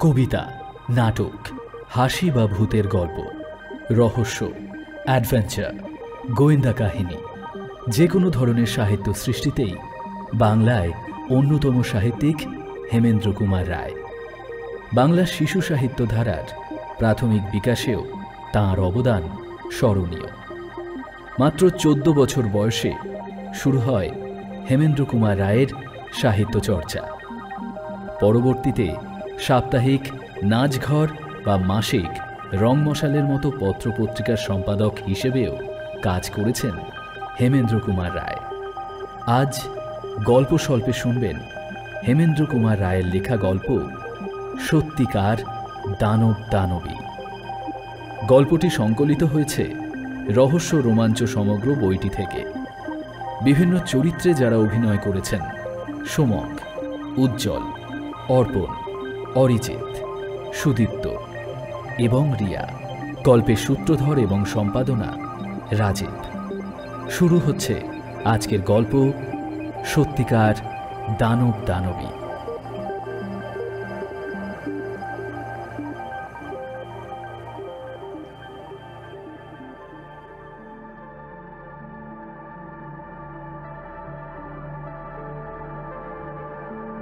কবিতা, নাটক, হাসি বা ভূতের গল্প, রহস্য, অ্যাডভেঞ্চার, গোয়েন্দা কাহিনী, যে কোনো ধরনের সাহিত্য সৃষ্টিতেই বাংলায় অন্যতম সাহিত্যিক হেমেন্দ্র কুমার রায়। বাংলা শিশু সাহিত্য ধারার প্রাথমিক বিকাশেও তাঁর অবদান স্মরণীয়। মাত্র 14 বছর বয়সে শুরু হয় হেমেন্দ্র কুমার রায়ের সাহিত্য চর্চা। পরবর্তীতে সাপ্তাহিক নাচঘর বা মাসিক রংমশালের মতো পত্রপত্রিকার সম্পাদক হিসেবেও কাজ করেছেন হেমেন্দ্র কুমার রায়। আজ গল্প স্বল্পে শুনবেন হেমেন্দ্র কুমার রায়ের লেখা গল্প সত্যিকার দানব দানবী। গল্পটি সংকলিত হয়েছে রহস্য রোমাঞ্চ সমগ্র বইটি থেকে। বিভিন্ন চরিত্রে যারা অভিনয় করেছেন সোমক, উজ্জ্বল, অর্পণ, অরিজিৎ, সুদীপ্ত এবং রিয়া। গল্পের সূত্রধর এবং সম্পাদনা রাজীব। শুরু হচ্ছে আজকের গল্প সত্যিকার দানব দানবী।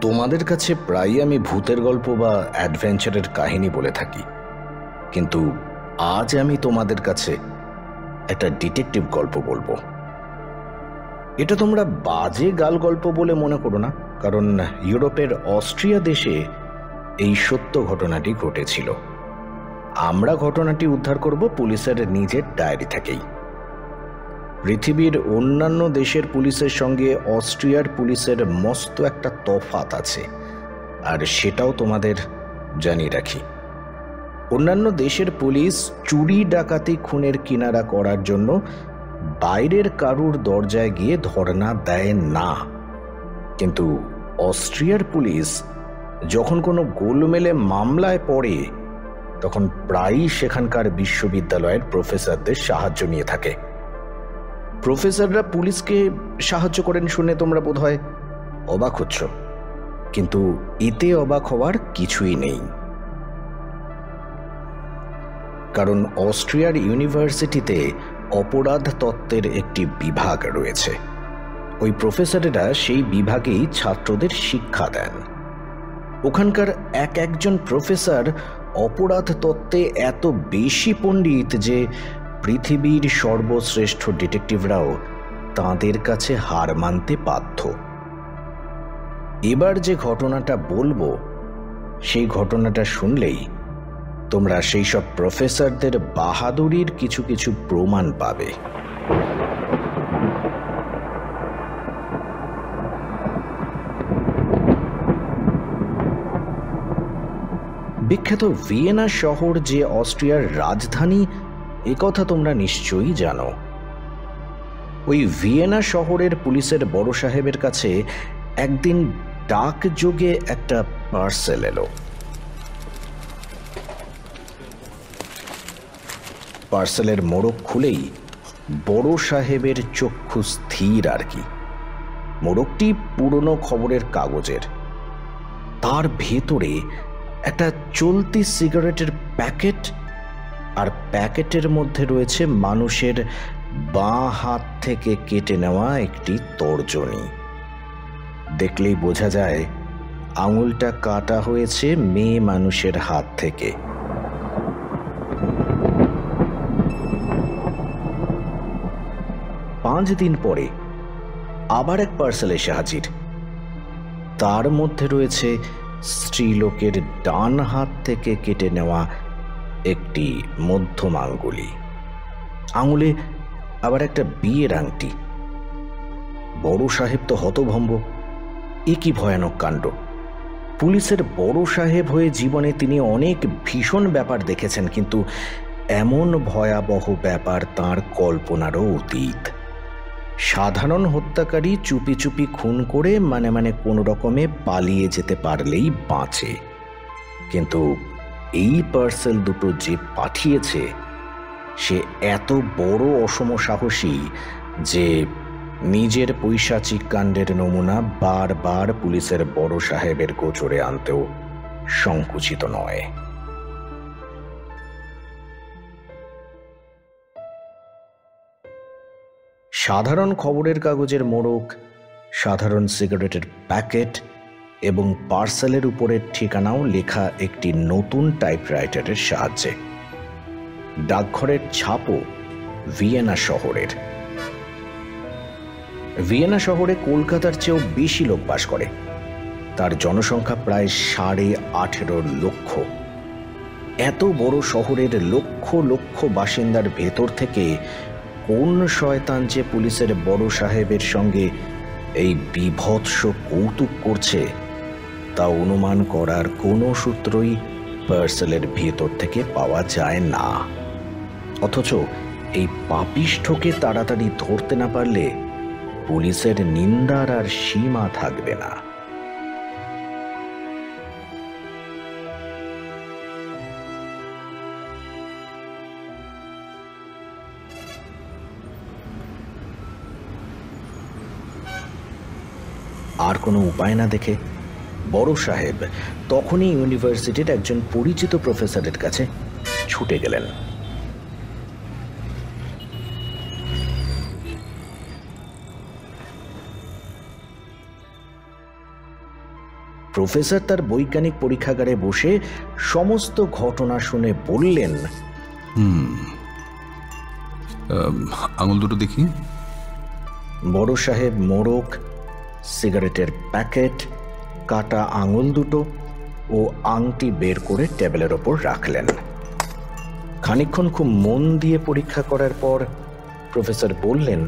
তোমাদের কাছে প্রায়ই আমি ভূতের গল্প বা অ্যাডভেঞ্চারের কাহিনী বলে থাকি, কিন্তু আজ আমি তোমাদের কাছে একটা ডিটেকটিভ গল্প বলবো। এটা তোমরা বাজে গাল গল্প বলে মনে করো না, কারণ ইউরোপের অস্ট্রিয়া দেশে এই সত্য ঘটনাটি ঘটেছিল। আমরা ঘটনাটি উদ্ধার করব পুলিশের নিজের ডায়েরি থেকেই। পৃথিবীর অন্যান্য দেশের পুলিশের সঙ্গে অস্ট্রিয়ার পুলিশের মস্ত একটা তফাৎ আছে, আর সেটাও তোমাদের জানিয়ে রাখি। অন্যান্য দেশের পুলিশ চুরি, ডাকাতি, খুনের কিনারা করার জন্য বাইরের কারুর দরজায় গিয়ে ধর্ণা দেয় না, কিন্তু অস্ট্রিয়ার পুলিশ যখন কোনো গোলমেলে মামলায় পড়ে তখন প্রায়ই সেখানকার বিশ্ববিদ্যালয়ের প্রফেসরদের সাহায্য নিয়ে থাকে। প্রফেসররা পুলিশকে সাহায্য করেন শুনে তোমরা বোধহয় অবাক হচ্ছ, কিন্তু এতে অবাক হওয়ার কিছুই নেই, কারণ অস্ট্রিয়ার ইউনিভার্সিটিতে অপরাধ তত্ত্বের একটি বিভাগ রয়েছে। ওই প্রফেসরেরা সেই বিভাগেই ছাত্রদের শিক্ষা দেন। ওখানকার একজন প্রফেসর অপরাধ তত্ত্বে এত বেশি পণ্ডিত যে পৃথিবীর সর্বশ্রেষ্ঠ ডিটেকটিভরাও তাঁদের কাছে হার মানতে বাধ্য। এবার যে ঘটনাটা বলবো সেই ঘটনাটা শুনলেই তোমরা সেই সব প্রফেসরদের বাহাদুরির কিছু কিছু প্রমাণ পাবে। বিখ্যাত ভিয়েনা শহর যে অস্ট্রিয়ার রাজধানী, একথা তোমরা নিশ্চয়ই জানো। ওই ভিয়েনা শহরের পুলিশের বড় সাহেবের কাছে একদিন ডাকযোগে একটা পার্সেল এলো। পার্সেলের মোড়ক খুলেই বড় সাহেবের চক্ষু স্থির আর কি। মোড়কটি পুরনো খবরের কাগজের, তার ভেতরে একটা চলতি সিগারেটের প্যাকেট, আর প্যাকেটের মধ্যে রয়েছে মানুষের বাঁ হাত থেকে কেটে নেওয়া একটি তর্জনী। দেখলেই বোঝা যায় আঙুলটা কাটা হয়েছে মেয়ে মানুষের হাত থেকে। পাঁচ দিন পরে আবার এক পার্সেল এসে হাজির। তার মধ্যে রয়েছে স্ত্রীলোকের ডান হাত থেকে কেটে নেওয়া একটি মধ্যম আঙ্গুলি, আঙুলে আবার একটা বিয়ের আংটি। বড় সাহেব তো হতভম্ব। এ কি ভয়ানক কাণ্ড! পুলিশের বড় সাহেব হয়ে জীবনে তিনি অনেক ভীষণ ব্যাপার দেখেছেন, কিন্তু এমন ভয়াবহ ব্যাপার তাঁর কল্পনারও অতীত। সাধারণ হত্যাকারী চুপি চুপি খুন করে মানে কোনো রকমে পালিয়ে যেতে পারলেই বাঁচে, কিন্তু এই পার্সেল দুটো যে পাঠিয়েছে সে এত বড় অসমসাহসী যে নিজের পৈশাচিক কাণ্ডের নমুনা বারবার পুলিশের বড় সাহেবের গোচরে আনতেও সংকুচিত নয়। সাধারণ খবরের কাগজের মোড়ক, সাধারণ সিগারেটের প্যাকেট এবং পার্সেলের উপরের ঠিকানাও লেখা একটি নতুন টাইপরাইটারের সাহায্যে। ডাকঘরের ছাপও ভিয়েনা শহরের। ভিয়েনা শহরে কলকাতার চেয়েও বেশি লোক বাস করে। তার জনসংখ্যা প্রায় 18.5 লক্ষ। এত বড় শহরের লক্ষ লক্ষ বাসিন্দার ভেতর থেকে কোন শয়তান যে পুলিশের বড় সাহেবের সঙ্গে এই বিভৎস কৌতুক করছে তা অনুমান করার কোনো সূত্রই পার্সেলের ভেতর থেকে পাওয়া যায় না। অথচ এই পাপিষ্ঠকে তাড়াতাড়ি ধরতে না পারলে পুলিশের নিন্দার আর সীমা থাকবে না। আর কোনো উপায় না দেখে বড় সাহেব তখনই ইউনিভার্সিটির একজন পরিচিত প্রফেসরের কাছে ছুটে গেলেন। প্রফেসর তার বৈজ্ঞানিক পরীক্ষাগারে বসে সমস্ত ঘটনা শুনে বললেন, আঙুল দুটো দেখি। বড় সাহেব মোড়ক, সিগারেটের প্যাকেট, কাটা আঙুল দুটো ও আংটি বের করে টেবিলের ওপর রাখলেন। খানিকক্ষণ খুব মন দিয়ে পরীক্ষা করার পর প্রফেসর বললেন,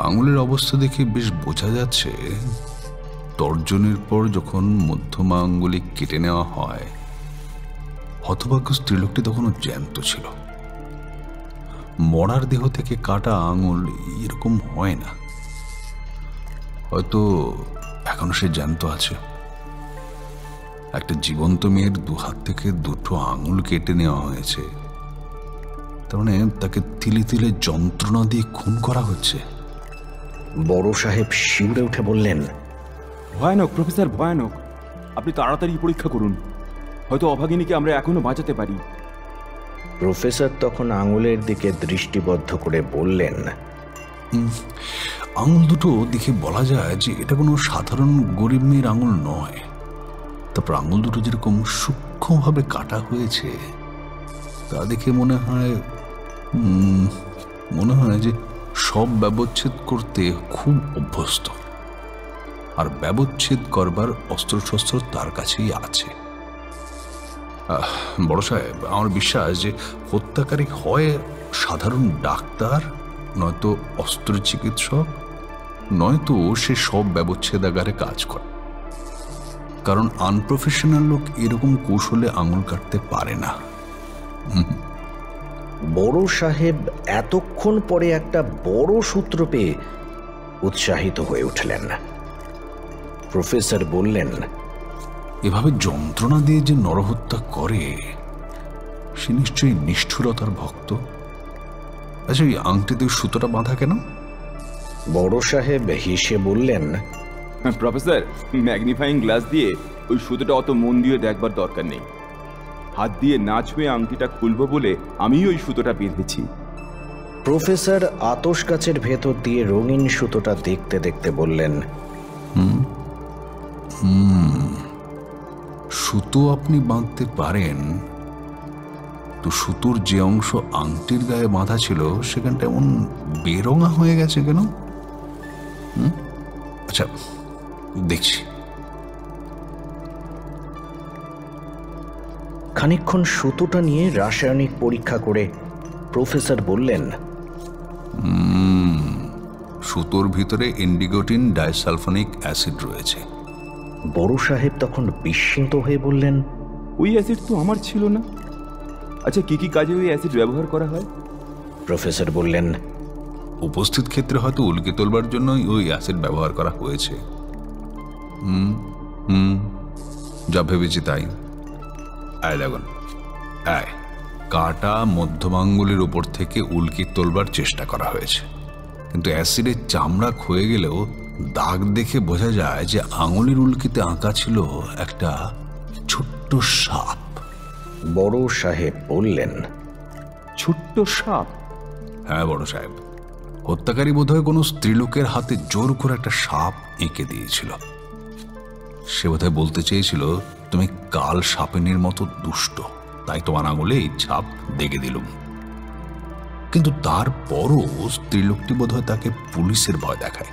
আঙুলের অবস্থা দেখে বেশ বোঝা যাচ্ছে তর্জনের পর যখন মধ্যমা আঙ্গুলি কেটে নেওয়া হয় হতভাগ্য স্ত্রীলোকটি তখনও জ্যান্ত ছিল। মরার দেহ থেকে কাটা আঙুল এরকম হয় না। হয়তো এখনো সে জ্যান্ত আছে। একটা জীবন্ত মেয়ের দুহাত থেকে দুটো আঙুল কেটে নেওয়া হয়েছে, তার মানে তাকে তিলে তিলে যন্ত্রণা দিয়ে খুন করা হচ্ছে। বড় সাহেব শিউরে উঠে বললেন, ভয়ানক প্রফেসর, ভয়ানক। আপনি তাড়াতাড়ি পরীক্ষা করুন, হয়তো অভাগিনীকে আমরা এখনো বাঁচাতে পারি। প্রফেসর তখন আঙুলের দিকে দৃষ্টিবদ্ধ করে বললেন, আঙুল দুটো দেখে বলা যায় যে এটা কোনো সাধারণ গরিব মেয়ের আঙুল নয়। তারপর আঙুল দুটো যেরকম সূক্ষ্মভাবে কাটা হয়েছে তা দেখে মনে হয় যে সব ব্যবচ্ছেদ করতে খুব অভ্যস্ত, আর ব্যবচ্ছেদ করবার অস্ত্রশস্ত্র তার কাছেই আছে। বড় সাহেব, আমার বিশ্বাস যে হত্যাকারী হয় সাধারণ ডাক্তার, নয়তো অস্ত্র চিকিৎসক, নয়তো সে সব ব্যবচ্ছেদাগারে কাজ করে। কারণ আনপ্রফেশনাল লোক এরকম কৌশলে আঙুল কাটতে পারে না। বড় সাহেব এতক্ষণ পরে একটা বড় সূত্র পেয়ে উৎসাহিত হয়ে উঠলেন। প্রফেসর বললেন, এভাবে যন্ত্রণা দিয়ে যে নরহত্যা করে সে নিশ্চয়ই নিষ্ঠুরতার ভক্ত। আচ্ছা, ওই আংটিতে সুতোটা বাঁধা কেন? বড় সাহেব হেসে বললেন, প্রফেসর, ম্যাগনিফাইং গ্লাস দিয়ে ওই সুতোটা অত মন দিয়ে দেখবার দরকার নেই। হাত দিয়ে না ছুঁয়ে আংটিটা খুলবো বলে আমি ওই সুতোটা বেঁধেছি। প্রফেসর আতশ কাচের ভেতর দিয়ে রঙিন সুতোটা দেখতে দেখতে বললেন, সুতো আপনি বাঁধতে পারেন, তো সুতোর যে অংশ আংটির গায়ে বাঁধা ছিল সেখানটা এমন বেরঙা হয়ে গেছে কেন? আচ্ছা, দেখছি। খানিকক্ষণ সুতোটা নিয়ে রাসায়নিক পরীক্ষা করে প্রফেসর বললেন, সুতোর ভিতরে ইন্ডিগোটিন ডাইসালফোনিক অ্যাসিড রয়েছে। বড় সাহেব তখন বিস্মিত হয়ে বললেন, ওই অ্যাসিড তো আমার ছিল না। আচ্ছা, কি কি কাজে ওই অ্যাসিড ব্যবহার করা হয়? প্রফেসর বললেন, উপস্থিত ক্ষেত্রে হয়তো উল্কে তোলবার জন্যই ওই অ্যাসিড ব্যবহার করা হয়েছে। যা ভেবেছি তাই। আয় দেখুন, আয়, কাটা মধ্যমাঙ্গুলের উপর থেকে উল্কি তোলবার চেষ্টা করা হয়েছে, কিন্তু অ্যাসিডের চামড়া ক্ষয়ে গেলেও দাগ দেখে বোঝা যায় যে আঙুলের উল্কিতে আঁকা ছিল একটা ছোট্ট সাপ। বড় সাহেব বললেন, ছোট্ট সাপ? হ্যাঁ বড় সাহেব, হত্যাকারী বোধহয় কোনো স্ত্রীলোকের হাতে জোর করে একটা সাপ এঁকে দিয়েছিল। সে বোধহয় বলতে চেয়েছিল, তুমি কাল সাপেনের মতো দুষ্ট, তাই তোমার আঙুলে এই ছাপ দেখে দিলুম। কিন্তু তারপরও স্ত্রীলোকটি বোধহয় তাকে পুলিশের ভয় দেখায়।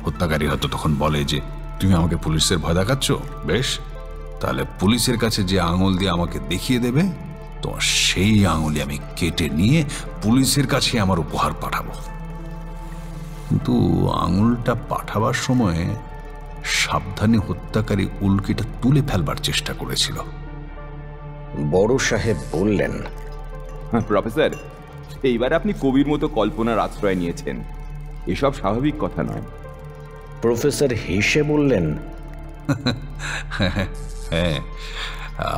হত্যাকারী হয়তো তখন বলে যে, তুমি আমাকে পুলিশের ভয় দেখাচ্ছ, বেশ, তাহলে পুলিশের কাছে যে আঙুল দিয়ে আমাকে দেখিয়ে দেবে, তোমার সেই আঙুলি আমি কেটে নিয়ে পুলিশের কাছে আমার উপহার পাঠাবো। কিন্তু আঙুলটা পাঠাবার সময় সাবধানে হত্যাকারী উল্কিটা তুলে ফেলবার চেষ্টা করেছিল। বড় সাহেব বললেন, প্রফেসর, এইবার আপনি কবির মতো কল্পনার আশ্রয় নিয়েছেন। এসব স্বাভাবিক কথা নয়। প্রফেসর হেসে বললেন, হ্যাঁ,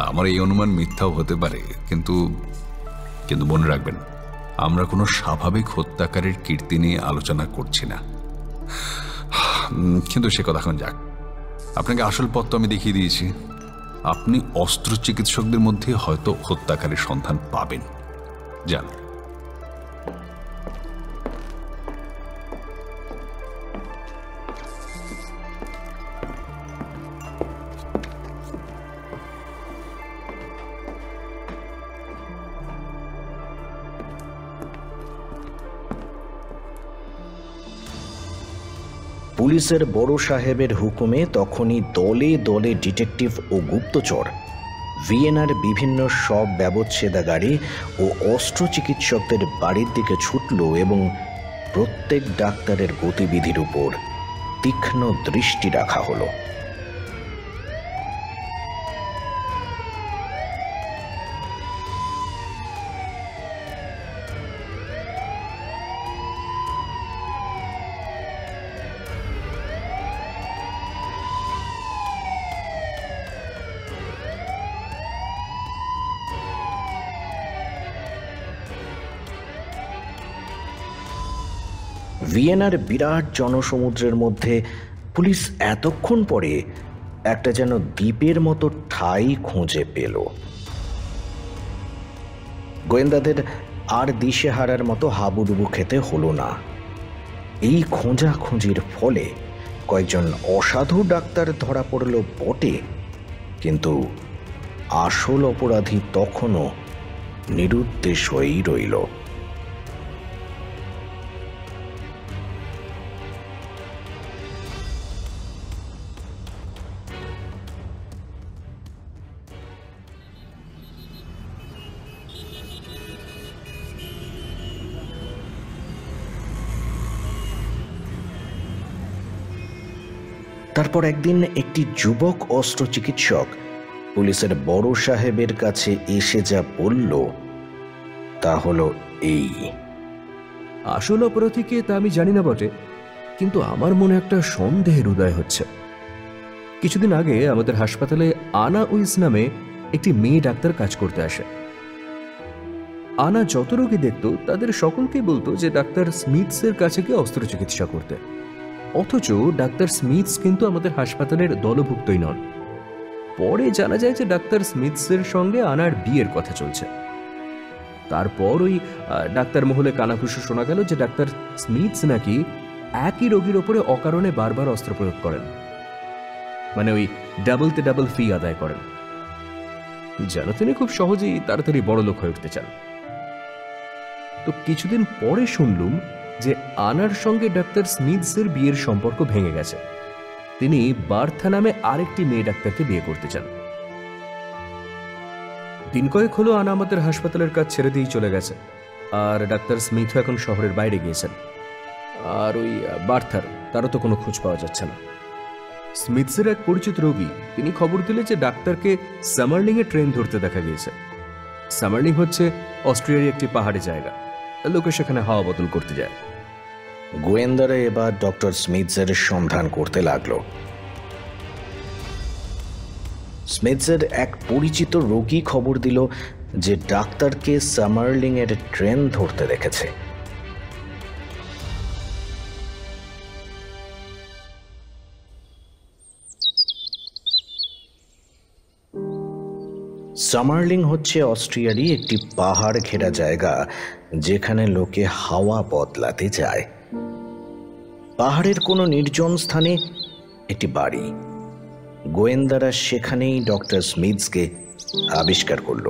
আমার এই অনুমান মিথ্যাও হতে পারে, কিন্তু কিন্তু মনে রাখবেন, আমরা কোনো স্বাভাবিক হত্যাকারীর কীর্তি নিয়ে আলোচনা করছি না। কিন্তু সে কথা এখন যাক, আপনাকে আসল পথ তো আমি দেখিয়ে দিয়েছি। আপনি অস্ত্র চিকিৎসকদের মধ্যে হয়তো হত্যাকারীর সন্ধান পাবেন। যান। পুলিশের বড় সাহেবের হুকুমে তখনই দলে দলে ডিটেকটিভ ও গুপ্তচর ভিয়েনার বিভিন্ন সব ব্যবচ্ছেদাগারে ও অস্ত্র চিকিৎসকদের বাড়ির দিকে ছুটল এবং প্রত্যেক ডাক্তারের গতিবিধির উপর তীক্ষ্ণ দৃষ্টি রাখা হলো। ভিয়েনার বিরাট জনসমুদ্রের মধ্যে পুলিশ এতক্ষণ পরে একটা যেন দ্বীপের মতো ঠাঁই খুঁজে পেল। গোয়েন্দাদের আর দিশেহারার মতো হাবুডুবু খেতে হলো না। এই খোঁজাখুঁজির ফলে কয়েকজন অসাধু ডাক্তার ধরা পড়ল বটে, কিন্তু আসল অপরাধী তখনও নিরুদ্দেশ হয়েই রইল। তারপর একদিন একটি যুবক অস্ত্র চিকিৎসক পুলিশের বড় সাহেবের কাছে এসে যা বলল তা হলো এই। আসল অপরাধীকে তা আমি জানি না বটে, কিন্তু আমার মনে একটা সন্দেহের উদয় হচ্ছে। কিছুদিন আগে আমাদের হাসপাতালে আনা উইস নামে একটি মেয়ে ডাক্তার কাজ করতে আসে। আনা যত রোগী দেখত তাদের সকলকেই বলতো যে ডাক্তার স্মিথসের কাছে গিয়ে অস্ত্র চিকিৎসা করতে, অথচ ডাক্তার স্মিথস কিন্তু আমাদের হাসপাতালের দলভুক্তই নন। পরে জানা যায় যে ডাক্তার স্মিথসের সঙ্গে আনার বিয়ের কথা চলছে। তারপর ওই ডাক্তার মহলে কানাঘুষো শোনা গেল যে ডাক্তার স্মিথস নাকি একই রোগীর ওপরে অকারণে বারবার অস্ত্র প্রয়োগ করেন, মানে ওই ডাবলতে ডাবল ফি আদায় করেন, যেন তিনি খুব সহজেই তাড়াতাড়ি বড় লোক হয়ে উঠতে চান। তো কিছুদিন পরে শুনলুম যে আনার সঙ্গে ডাক্তার স্মিথসের বিয়ের সম্পর্ক ভেঙে গেছে। তিনি বার্থা নামে আরেকটি মেয়ে ডাক্তারকে বিয়ে করতে চান। দিন কয়েক হলো আনা আমাদের হাসপাতালের কাজ ছেড়ে দিয়েই চলে গেছে, আর ডাক্তার স্মিথও এখন শহরের বাইরে গিয়েছেন। আর ওই বার্থার তারও তো কোনো খোঁজ পাওয়া যাচ্ছে না। স্মিথসের এক পরিচিত রোগী তিনি খবর দিলে যে ডাক্তারকে সামারলিংয়ে ট্রেন ধরতে দেখা গিয়েছে। সামারলিং হচ্ছে অস্ট্রিয়ার একটি পাহাড়ি জায়গা, লোকে সেখানে হাওয়া বদল করতে যায়। গোয়েন্দারা এবার ডক্টর স্মিথসের সন্ধান করতে লাগলো। স্মিথসের এক পরিচিত রোগী খবর দিল যে ডাক্তারকে সামারলিং এর ট্রেন ধরতে দেখেছে। সামারলিং হচ্ছে অস্ট্রিয়ারই একটি পাহাড় ঘেরা জায়গা যেখানে লোকে হাওয়া বদলাতে যায়। পাহাড়ের কোনো নির্জন স্থানে একটি বাড়ি। গোয়েন্দারা সেখানেই ডক্টর স্মিথসকে আবিষ্কার করল।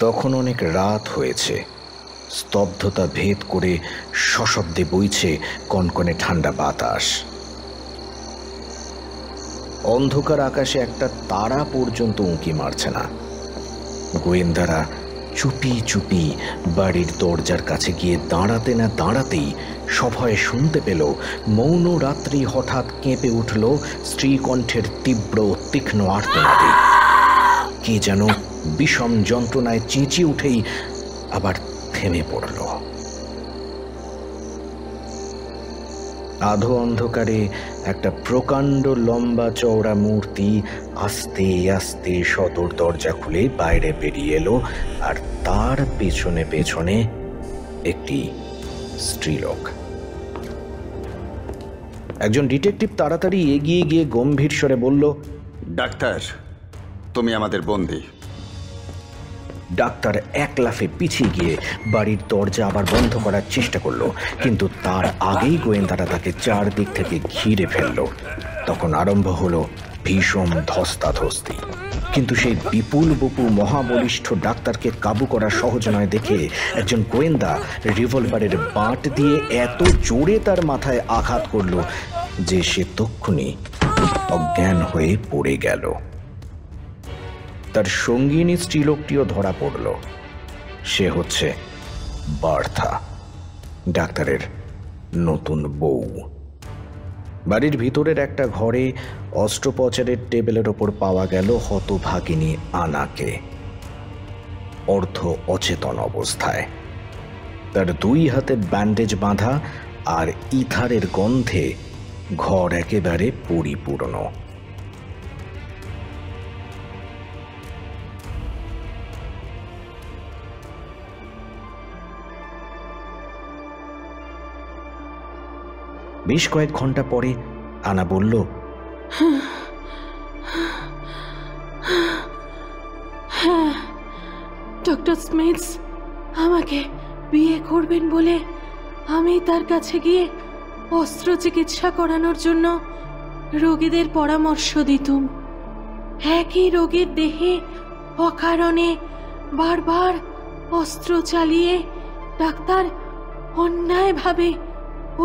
তখন অনেক রাত হয়েছে। স্তব্ধতা ভেদ করে সশব্দে বইছে কনকনে ঠান্ডা বাতাস। অন্ধকার আকাশে একটা তারা পর্যন্ত উঁকি মারছে না। গোয়েন্দারা চুপি চুপি বাড়ির দরজার কাছে গিয়ে দাঁড়াতে না দাঁড়াতেই সভয়ে শুনতে পেল মৌন রাত্রি হঠাৎ কেঁপে উঠল স্ত্রীকণ্ঠের তীব্র তীক্ষ্ণ আর্তনাদে। কে যেন বিষম যন্ত্রণায় চেঁচিয়ে উঠেই আবার থেমে পড়ল। আধো অন্ধকারে একটা প্রকাণ্ড লম্বা চওড়া মূর্তি আস্তে আস্তে সদর দরজা খুলে বাইরে বেরিয়ে এলো, আর তার পেছনে পেছনে একটি স্ত্রীলোক। একজন ডিটেকটিভ তাড়াতাড়ি এগিয়ে গিয়ে গম্ভীর স্বরে বলল, ডাক্তার, তুমি আমাদের বন্দী। ডাক্তার এক লাফে পিছিয়ে গিয়ে বাড়ির দরজা আবার বন্ধ করার চেষ্টা করলো, কিন্তু তার আগেই গোয়েন্দারা তাকে চারদিক থেকে ঘিরে ফেলল। তখন আরম্ভ হলো ভীষণ ধস্তাধস্তি। কিন্তু সেই বিপুল বপু মহাবলিষ্ঠ ডাক্তারকে কাবু করা সহজ নয় দেখে একজন গোয়েন্দা রিভলভারের বাঁট দিয়ে এত জোরে তার মাথায় আঘাত করল যে সে তক্ষুনি অজ্ঞান হয়ে পড়ে গেল। তার সঙ্গিনী স্ত্রীলোকটিও ধরা পড়ল। সে হচ্ছে বার্থা, ডাক্তারের নতুন বউ। বাড়ির ভিতরের একটা ঘরে অস্ত্রোপচারের টেবিলের ওপর পাওয়া গেল হতভাগিনী আনাকে, অর্ধ অচেতন অবস্থায়। তার দুই হাতে ব্যান্ডেজ বাঁধা, আর ইথারের গন্ধে ঘর একেবারে পরিপূর্ণ। বেশ কয়েক ঘন্টা পরে আনা বলল, হ্যাঁ, ডক্টর স্মিথস আমাকে বিয়ে করবেন বলে আমি তার কাছে গিয়ে অস্ত্র চিকিৎসা করানোর জন্য রোগীদের পরামর্শ দিতুম। একই রোগীর দেহে অকারণে বারবার অস্ত্র চালিয়ে ডাক্তার অন্যায়ভাবে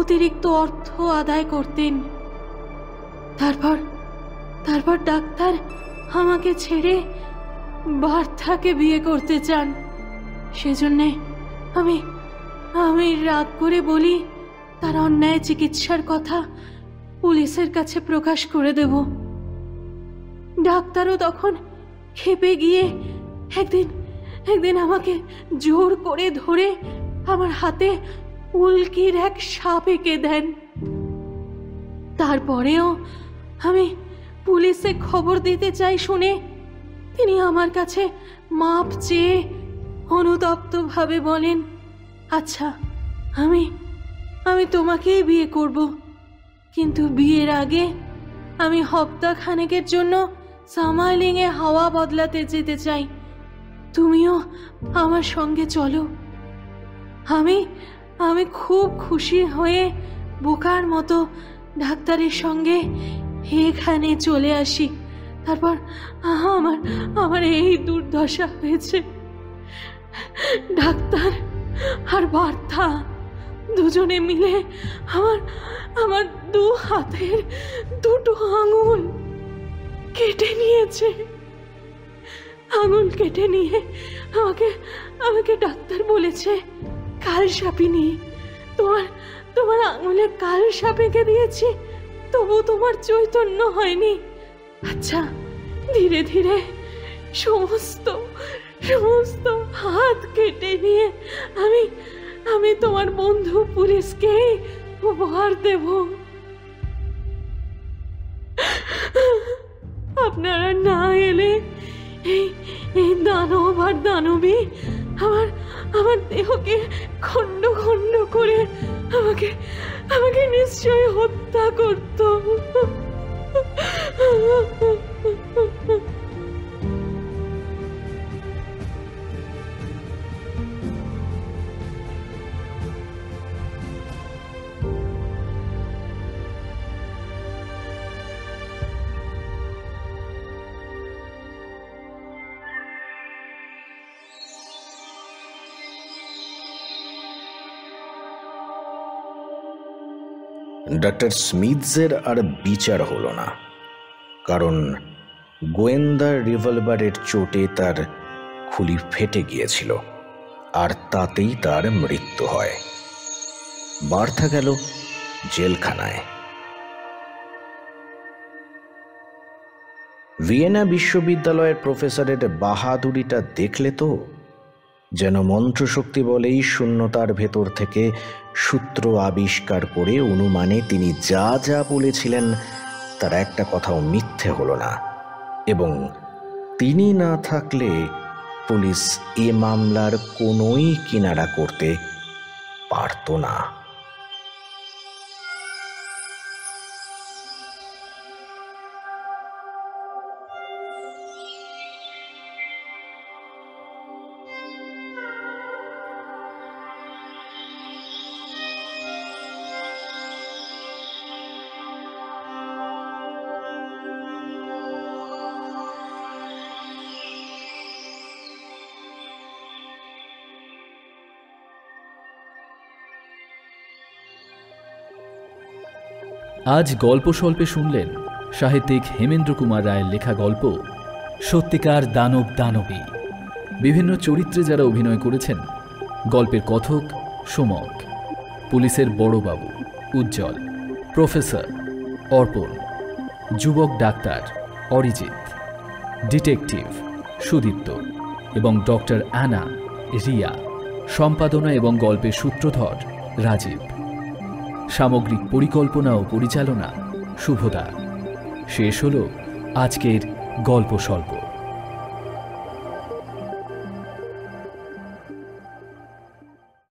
অতিরিক্ত অর্থ আদায় করতেন। তারপর ডাক্তার আমাকে ছেড়ে বার্থাকে বিয়ে করতে চান। সেজন্যে আমি রাত করে বলি তার অন্যায় চিকিৎসার কথা পুলিশের কাছে প্রকাশ করে দেব। ডাক্তারও তখন ক্ষেপে গিয়ে একদিন আমাকে জোর করে ধরে আমার হাতে উল্কির এক সাপ এঁকে দেন। তারপরেও আমি পুলিশে খবর দিতে চাই শুনে তিনি আমার কাছে মাপ চেয়ে অনুতপ্তভাবে বলেন, আচ্ছা, আমি তোমাকেই বিয়ে করব, কিন্তু বিয়ের আগে আমি সপ্তাহখানেকের জন্য সামারলিংয়ে হাওয়া বদলাতে যেতে চাই। তুমিও আমার সঙ্গে চলো। আমি খুব খুশি হয়ে বোকার মতো ডাক্তারের সঙ্গে এখানে চলে আসি। তারপর আমার এই দুর্দশা হয়েছে। ডাক্তার আর বার্থা দুজনে মিলে আমার দু হাতের দুটো আঙুল কেটে নিয়েছে। আঙুল কেটে নিয়ে আমাকে ডাক্তার বলেছে, কাল সাপিনী, তোমার আঙুলে কাল সাপ এঁকে দিয়েছি, তবু তোমার চৈতন্য হয়নি। আচ্ছা, ধীরে ধীরে সমস্ত হাত কেটে নিয়ে আমি তোমার বন্ধু পুলিশকে উপহার দেব। আপনারা না এলে এই দানব আর দানবী আমার দেহকে খণ্ড খণ্ড করে আমাকে নিশ্চয়ই হত্যা করত। ডক্টর স্মিথসের আর বিচার হলো না, কারণ গোয়েন্দার রিভলভারের চোটে তার খুলি ফেটে গিয়েছিল, আর তাতেই তার মৃত্যু হয়। বার্থা গেল জেলখানায়। ভিয়েনা বিশ্ববিদ্যালয়ের প্রফেসরের বাহাদুরিটা দেখলে তো? যেন মন্ত্রশক্তি বলেই শূন্যতার ভেতর থেকে সূত্র আবিষ্কার করে অনুমানে তিনি যা যা বলেছিলেন তার একটা কথাও মিথ্যে হলো না, এবং তিনি না থাকলে পুলিশ এ মামলার কোনোই কিনারা করতে পারত না। আজ গল্প স্বল্পে শুনলেন সাহিত্যিক হেমেন্দ্র কুমার রায়ের লেখা গল্প সত্যিকার দানব দানবী। বিভিন্ন চরিত্রে যারা অভিনয় করেছেন, গল্পের কথক সোমক, পুলিশের বড়বাবু উজ্জ্বল, প্রফেসর অর্পণ, যুবক ডাক্তার অরিজিৎ, ডিটেকটিভ সুদীপ্ত এবং ডক্টর অ্যানা রিয়া, সম্পাদনা এবং গল্পের সূত্রধর রাজীব, সামগ্রিক পরিকল্পনা ও পরিচালনা শুভদা। শেষ হল আজকের গল্প স্বল্প।